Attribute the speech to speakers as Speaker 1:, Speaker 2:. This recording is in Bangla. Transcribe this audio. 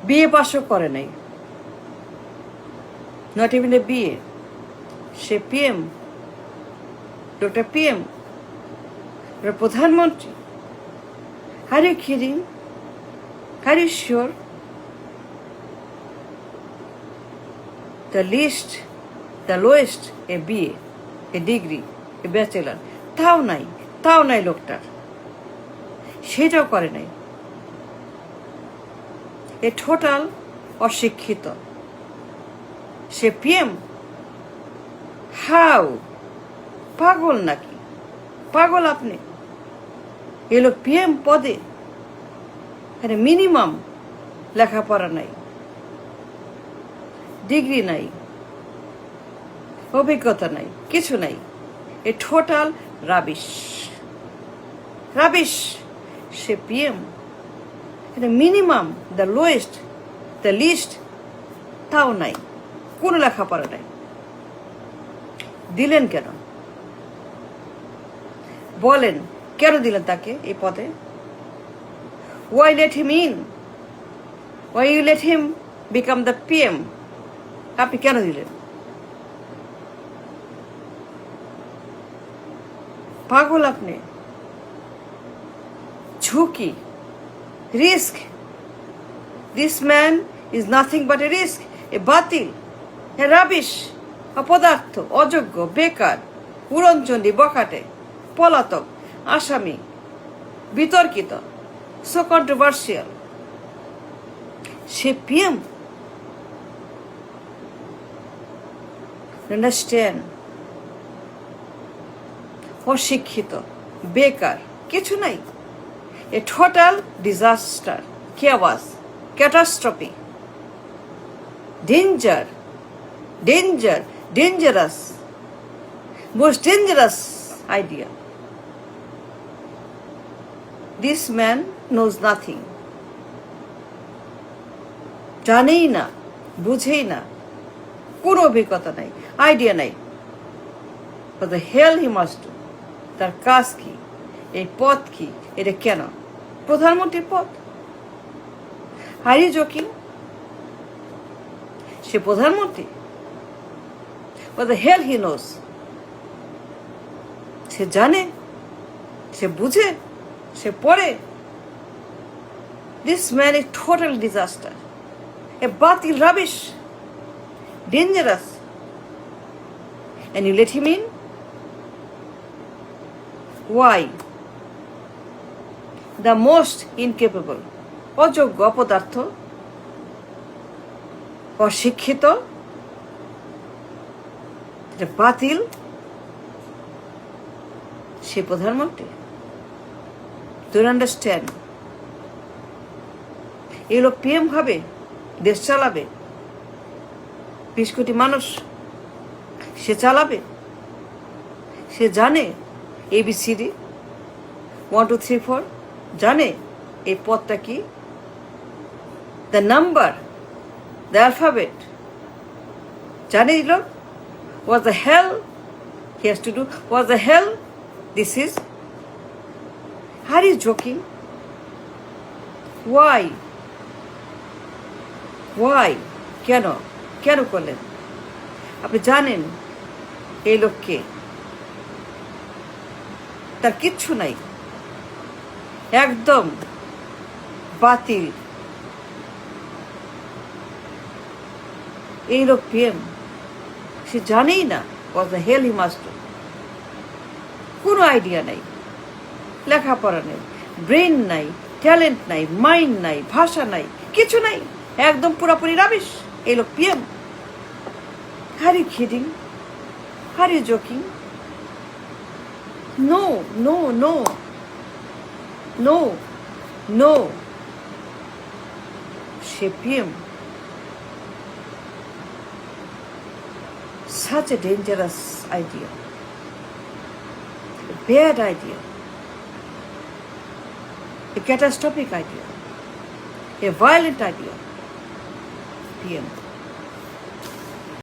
Speaker 1: বিএ পাশও করে নাই, নট ইভেন এ বিএ। সে পিএম, ডক্টর পিএম, প্রধানমন্ত্রী। Are you kidding? Are you sure? The list, the lowest a BA, a degree, a bachelor, তাও নাই লোকটার, সেটাও করে নাই। এ টোটাল অশিক্ষিত। সে পিএম? হাউ? পাগল নাকি? পাগল আপনি? এ লোক পিএম পদে, এখানে মিনিমাম লেখাপড়া নাই, ডিগ্রি নাই, অভিজ্ঞতা নাই, কিছু নাই। A total rubbish, rubbish. সে পিএম, এখানে minimum, the lowest, the least, তাও নাই, কোনো লেখাপড়া নাই। দিলেন কেন? বলেন কেন দিলেন তাকে এই পদে? Why let him in? Why you let him become the PM? আপনি কেন দিলেন? পাগল আপনি। ঝুঁকি, risk. This man is nothing but a risk, a বাতিল, a rubbish, অপদার্থ, অযোগ্য, বেকার, উড়নচণ্ডী, বখাটে, পলাতক, আসামি, বিতর্কিত, so controversial. সে পিএম? আন্ডারস্ট্যান্ড? অশিক্ষিত, বেকার, কিছু নাই। A total disaster, chaos, catastrophe, danger, dangerous, most dangerous idea. This man knows nothing. জানেই না, বুঝেই না, কোনো অভিজ্ঞতা নাই, আইডিয়া নাই। What the hell he must do? তার কাজ কি? এই পদ কি? এটা কেন? প্রধানমন্ত্রীর পদ? Are you joking? সে প্রধানমন্ত্রী? What the hell he knows? সে জানে, সে বুঝে, সে পড়ে। This man is total disaster, a batil, rubbish, dangerous, and you let him in? Why? The most incapable, অযোগ্য, অপদার্থ, অশিক্ষিত, বাতিল, সে প্রধানমন্ত্রী? Don't understand? এই লোক পিএম হবে, দেশ চালাবে, 20 কোটি মানুষ সে চালাবে। সে জানে ABCD 1 2 3 4, জানে এই পদটা কি, দ্য নাম্বার, দ্য অ্যালফাবেট, জানে এই লোক? What the hell he has to do? What the hell this is? Are you joking? Why? Why? কেন? কেন করলেন? আপনি জানেন এই লোককে, তার কিচ্ছু নাই, একদম বাতিল। এই লোক পিএম, সে জানেই না what the hell he must do. কোনো আইডিয়া নাই, লেখাপড়া নেই, ব্রেন নাই, ট্যালেন্ট নাই, মাইন্ড নাই, ভাষা নাই, কিছু নাই, একদম পুরোপুরি রাবিশ। এই লোক PM? Are you kidding? Are you joking? No, no, no, no, no. Say PM? Such a dangerous idea, a bad idea, a catastrophic idea, a violent idea. PM.